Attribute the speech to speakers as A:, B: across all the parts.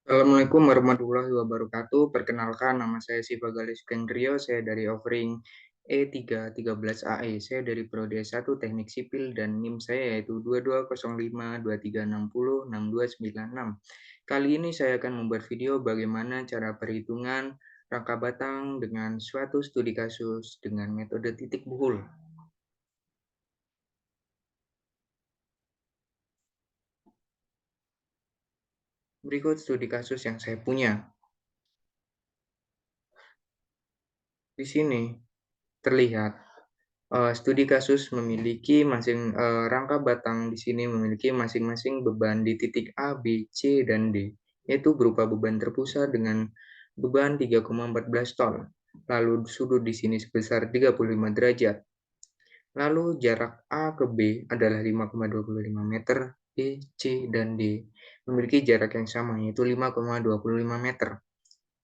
A: Assalamualaikum warahmatullahi wabarakatuh. Perkenalkan, nama saya Siva Galis Kendrio. Saya dari offering E313AE. Saya dari Prodi S1 Teknik Sipil dan NIM saya yaitu 220523606296. Kali ini saya akan membuat video bagaimana cara perhitungan rangka batang dengan suatu studi kasus dengan metode titik buhul. Berikut studi kasus yang saya punya. Di sini terlihat studi kasus memiliki rangka batang di sini memiliki masing-masing beban di titik A, B, C, dan D, yaitu berupa beban terpusat dengan beban 3,14 ton. Lalu sudut di sini sebesar 35 derajat. Lalu jarak A ke B adalah 5,25 meter, B, C, dan D memiliki jarak yang sama yaitu 5,25 meter.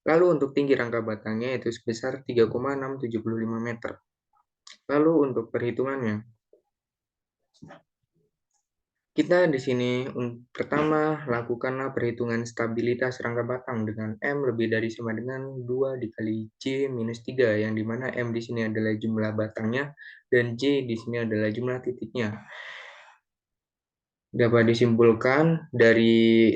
A: Lalu untuk tinggi rangka batangnya yaitu sebesar 3,675 meter. Lalu untuk perhitungannya, kita di sini pertama lakukanlah perhitungan stabilitas rangka batang dengan M lebih dari sama dengan 2 dikali C minus 3, yang dimana M di sini adalah jumlah batangnya dan C di sini adalah jumlah titiknya. Dapat disimpulkan dari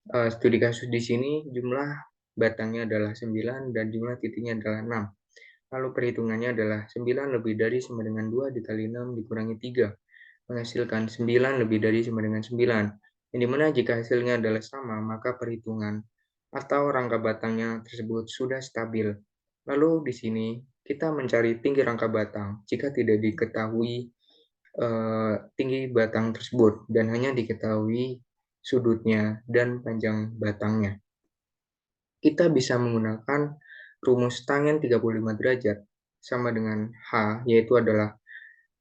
A: studi kasus di sini jumlah batangnya adalah 9 dan jumlah titiknya adalah 6. Lalu perhitungannya adalah 9 lebih dari sama dengan 2 dikali 6 dikurangi 3. Menghasilkan 9 lebih dari sama dengan 9. Yang dimana jika hasilnya adalah sama, maka perhitungan atau rangka batangnya tersebut sudah stabil. Lalu di sini kita mencari tinggi rangka batang jika tidak diketahui tinggi batang tersebut dan hanya diketahui sudutnya dan panjang batangnya. Kita bisa menggunakan rumus tangen 35 derajat sama dengan H, yaitu adalah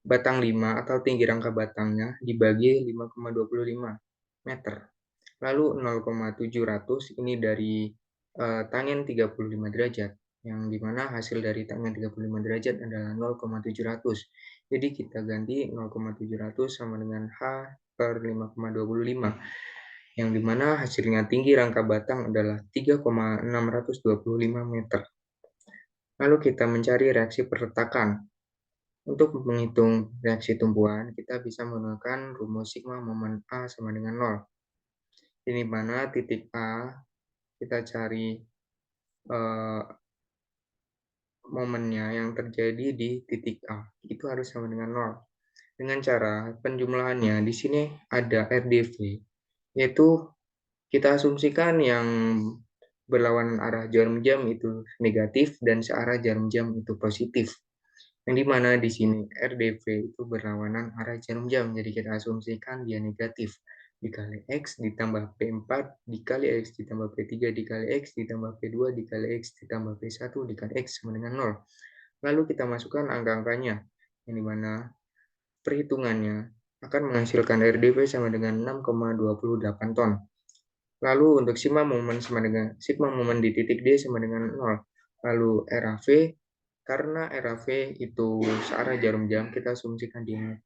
A: batang 5 atau tinggi rangka batangnya dibagi 5,25 meter. Lalu 0,700 ini dari tangen 35 derajat, yang dimana hasil dari tangen 35 derajat adalah 0,700. Jadi kita ganti 0,700 sama dengan H per 5,25, yang dimana hasilnya tinggi rangka batang adalah 3,625 meter. Lalu kita mencari reaksi perletakan. Untuk menghitung reaksi tumbuhan, kita bisa menggunakan rumus sigma momen A sama dengan 0. Ini mana titik A, kita cari eh, momennya yang terjadi di titik A. Itu harus sama dengan 0. Dengan cara penjumlahannya, di sini ada RDV, yaitu kita asumsikan yang berlawanan arah jarum jam itu negatif dan searah jarum jam itu positif. Yang dimana di sini RDV itu berlawanan arah jarum jam, jadi kita asumsikan dia negatif. Dikali X ditambah P4 dikali X ditambah P3 dikali X ditambah P2 dikali X ditambah P1 dikali X sama dengan 0. Lalu kita masukkan angka-angkanya, yang dimana perhitungannya akan menghasilkan RDV sama dengan 6,28 ton. Lalu untuk sigma momen di titik D sama dengan 0. Lalu RAV, karena RAV itu searah jarum jam, kita asumsikan dia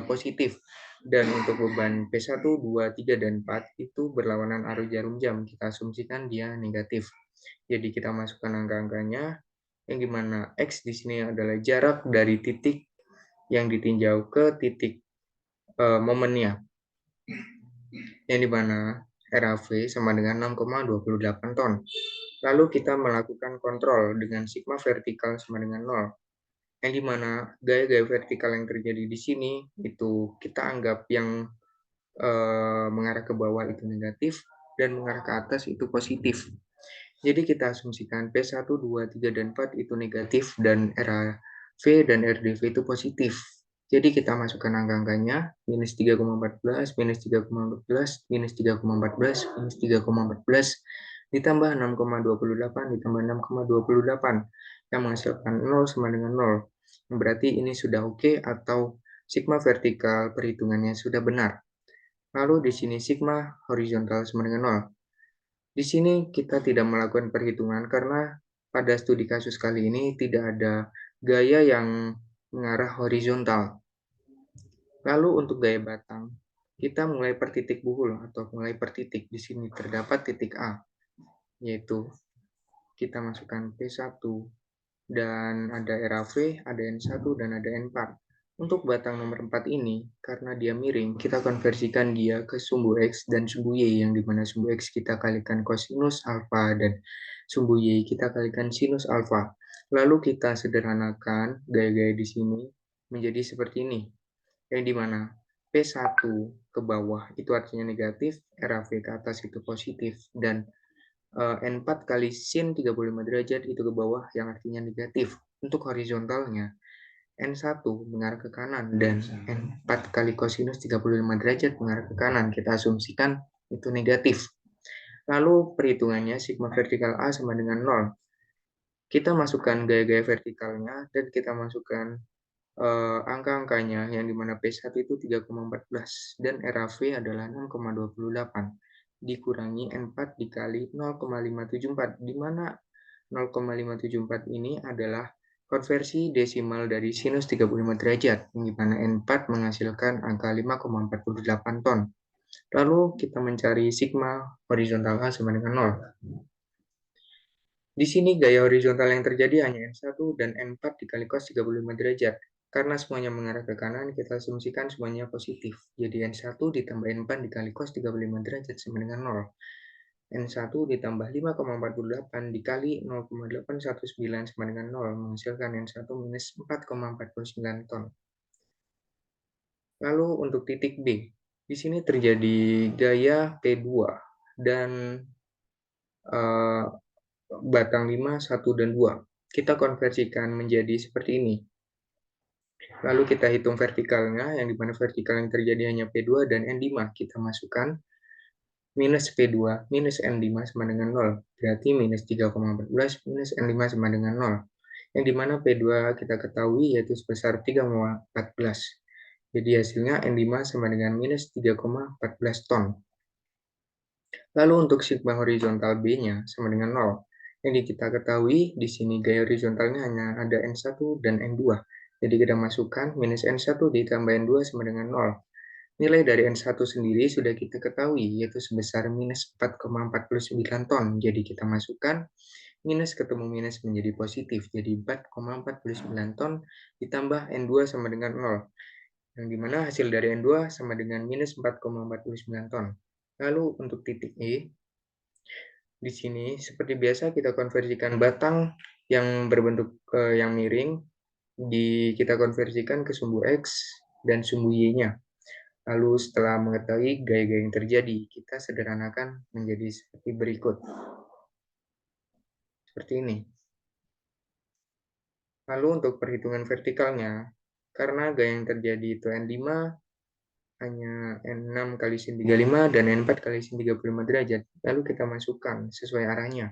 A: positif. Dan untuk beban P1, 2, 3, dan 4 itu berlawanan arah jarum jam, kita asumsikan dia negatif. Jadi kita masukkan angka-angkanya, yang dimana X di sini adalah jarak dari titik yang ditinjau ke titik momennya, yang dimana RAV sama dengan 6,28 ton. Lalu kita melakukan kontrol dengan sigma vertikal sama dengan 0, yang dimana gaya-gaya vertikal yang terjadi di sini itu kita anggap yang mengarah ke bawah itu negatif dan mengarah ke atas itu positif. Jadi kita asumsikan P1, 2, 3, dan 4 itu negatif dan RAV dan RDV itu positif. Jadi kita masukkan angka-angkanya, minus 3,14, minus 3,14, minus 3,14, minus 3,14, ditambah 6,28, ditambah 6,28, yang menghasilkan 0 sama dengan 0. Berarti ini sudah oke atau sigma vertikal perhitungannya sudah benar. Lalu di sini sigma horizontal sama dengan 0. Di sini kita tidak melakukan perhitungan karena pada studi kasus kali ini tidak ada gaya yang mengarah horizontal. Lalu untuk gaya batang, kita mulai per titik buhul atau mulai per titik. Di sini terdapat titik A. yaitu kita masukkan P1 dan ada RAV, ada N1, dan ada N4. Untuk batang nomor 4 ini, karena dia miring, kita konversikan dia ke sumbu X dan sumbu Y, yang dimana sumbu X kita kalikan kosinus alfa dan sumbu Y kita kalikan sinus alfa. Lalu kita sederhanakan gaya-gaya di sini menjadi seperti ini, yang dimana P1 ke bawah itu artinya negatif, RAV ke atas itu positif, dan N4 kali sin 35 derajat itu ke bawah yang artinya negatif. Untuk horizontalnya, N1 mengarah ke kanan dan N4 kali kosinus 35 derajat mengarah ke kanan. Kita asumsikan itu negatif. Lalu perhitungannya sigma vertikal A sama dengan 0. Kita masukkan gaya-gaya vertikalnya dan kita masukkan angka-angkanya yang dimana P1 itu 3,14 dan RAV adalah 6,28 dikurangi N4 dikali 0,574 di mana 0,574 ini adalah konversi desimal dari sinus 35 derajat yang dimana N4 menghasilkan angka 5,48 ton. Lalu kita mencari sigma horizontal A sama dengan 0. Di sini gaya horizontal yang terjadi hanya N1 dan N4 dikali cos 35 derajat. Karena semuanya mengarah ke kanan, kita asumsikan semuanya positif. Jadi N1 ditambah N4 dikali cos 35 derajat sama dengan 0. N1 ditambah 5,48 dikali 0,819 sama dengan 0, menghasilkan N1 minus 4,49 ton. Lalu untuk titik B, di sini terjadi gaya P2 dan batang 5, 1, dan 2. Kita konversikan menjadi seperti ini. Lalu kita hitung vertikalnya, yang dimana vertikal yang terjadi hanya P2 dan N5. Kita masukkan minus P2 minus N5 sama dengan 0. Berarti minus 3,14 minus N5 sama dengan 0. Yang dimana P2 kita ketahui yaitu sebesar 3,14. Jadi hasilnya N5 sama dengan minus 3,14 ton. Lalu untuk sigma horizontal B-nya sama dengan 0. Yang kita ketahui di sini gaya horizontalnya hanya ada N1 dan N2. Jadi kita masukkan minus N1 ditambah N2 sama dengan 0. Nilai dari N1 sendiri sudah kita ketahui, yaitu sebesar minus 4,49 ton. Jadi kita masukkan minus ketemu minus menjadi positif. Jadi 4,49 ton ditambah N2 sama dengan 0. Yang dimana hasil dari N2 sama dengan minus 4,49 ton. Lalu untuk titik E, di sini seperti biasa kita konversikan batang yang berbentuk yang miring, kita konversikan ke sumbu X dan sumbu Y-nya. Lalu setelah mengetahui gaya-gaya yang terjadi, kita sederhanakan menjadi seperti berikut. Seperti ini. Lalu untuk perhitungan vertikalnya, karena gaya yang terjadi itu N5 hanya N6 kali sin 35 dan N4 kali sin 35 derajat. Lalu kita masukkan sesuai arahnya.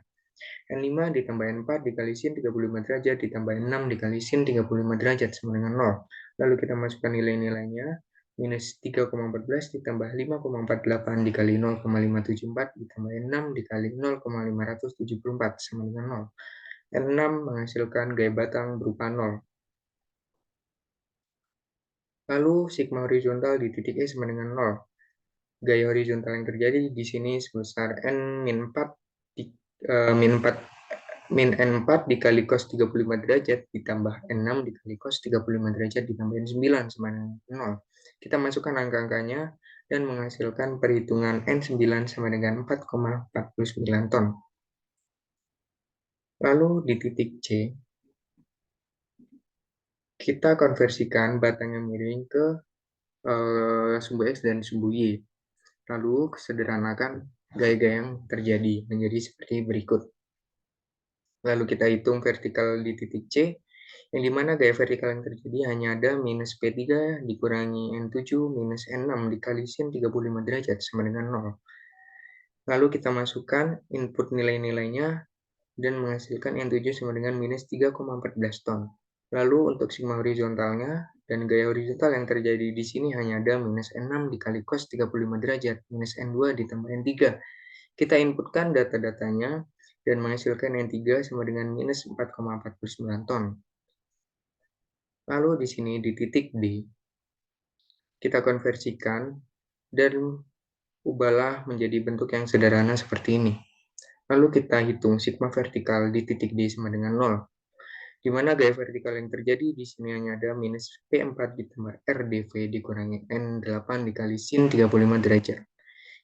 A: N5 ditambah N4 dikali sin 35 derajat ditambah N6 dikali sin 35 derajat sama dengan 0. Lalu kita masukkan nilai-nilainya. Minus 3,14 ditambah 5,48 dikali 0,574 ditambah N6 dikali 0,574 sama dengan 0. N6 menghasilkan gaya batang berupa 0. Lalu sigma horizontal di titik E sama dengan 0. Gaya horizontal yang terjadi di sini sebesar N-4 min N4 dikali cos 35 derajat ditambah N6 dikali cos 35 derajat ditambah N9 sama dengan 0. Kita masukkan angka-angkanya dan menghasilkan perhitungan N9 sama dengan 4,49 ton. Lalu di titik C, kita konversikan batang yang miring ke sumbu X dan sumbu Y. Lalu sederhanakan gaya-gaya yang terjadi menjadi seperti berikut. Lalu kita hitung vertikal di titik C, yang dimana gaya vertikal yang terjadi hanya ada minus P3 dikurangi N7 minus N6 dikali sin 35 derajat sama dengan 0. Lalu kita masukkan input nilai-nilainya dan menghasilkan N7 sama dengan minus 3,14 ton. Lalu untuk sigma horizontalnya dan gaya horizontal yang terjadi di sini hanya ada minus N6 dikali cos 35 derajat minus N2 ditambah N3. Kita inputkan data-datanya dan menghasilkan N3 sama dengan minus 4,49 ton. Lalu di sini di titik D, kita konversikan dan ubahlah menjadi bentuk yang sederhana seperti ini. Lalu kita hitung sigma vertikal di titik D sama dengan 0, di mana gaya vertikal yang terjadi di sini hanya ada minus P4 ditambah RdV dikurangi N8 dikali sin 35 derajat.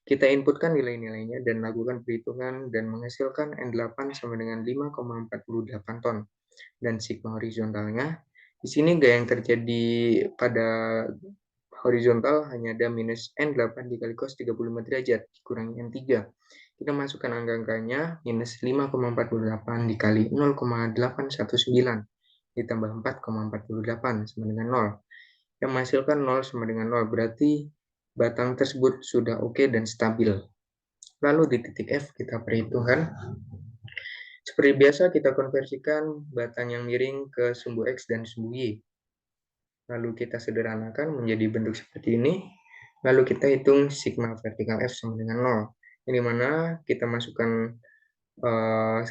A: Kita inputkan nilai-nilainya dan lakukan perhitungan dan menghasilkan N8 sama dengan 5,48 ton. Dan sigma horizontalnya, di sini gaya yang terjadi pada horizontal hanya ada minus N8 dikali cos 35 derajat dikurangi N3. Kita masukkan angka-angkanya, minus 5,48 dikali 0,819 ditambah 4,48 sama dengan 0. Yang menghasilkan 0 sama dengan 0, berarti batang tersebut sudah oke dan stabil. Lalu di titik F kita perhitungkan. Seperti biasa kita konversikan batang yang miring ke sumbu X dan sumbu Y. Lalu kita sederhanakan menjadi bentuk seperti ini. Lalu kita hitung sigma vertikal F sama dengan 0. Ini mana kita masukkan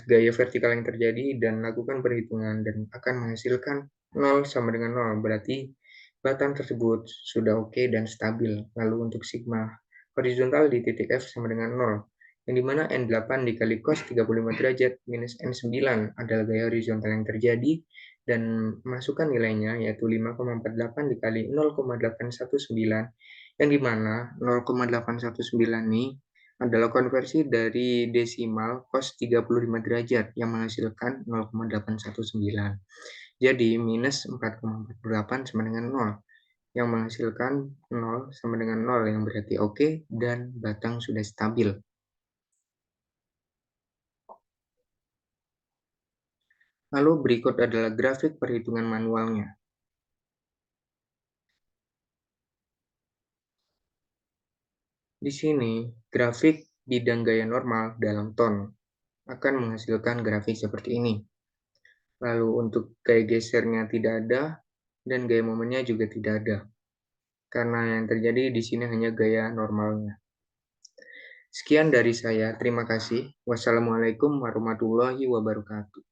A: gaya vertikal yang terjadi dan lakukan perhitungan dan akan menghasilkan 0 sama dengan 0. Berarti batang tersebut sudah oke dan stabil. Lalu untuk sigma horizontal di titik F sama dengan 0. Yang dimana N8 dikali cos 35 derajat minus N9 adalah gaya horizontal yang terjadi dan masukkan nilainya yaitu 5,48 dikali 0,819 yang dimana 0,819 ini adalah konversi dari desimal cos 35 derajat yang menghasilkan 0,819. Jadi minus 4,48 sama dengan 0 yang menghasilkan 0 sama dengan 0 yang berarti oke dan batang sudah stabil. Lalu berikut adalah grafik perhitungan manualnya. Di sini, grafik bidang gaya normal dalam ton akan menghasilkan grafik seperti ini. Lalu untuk gaya gesernya tidak ada, dan gaya momennya juga tidak ada. Karena yang terjadi di sini hanya gaya normalnya. Sekian dari saya, terima kasih. Wassalamualaikum warahmatullahi wabarakatuh.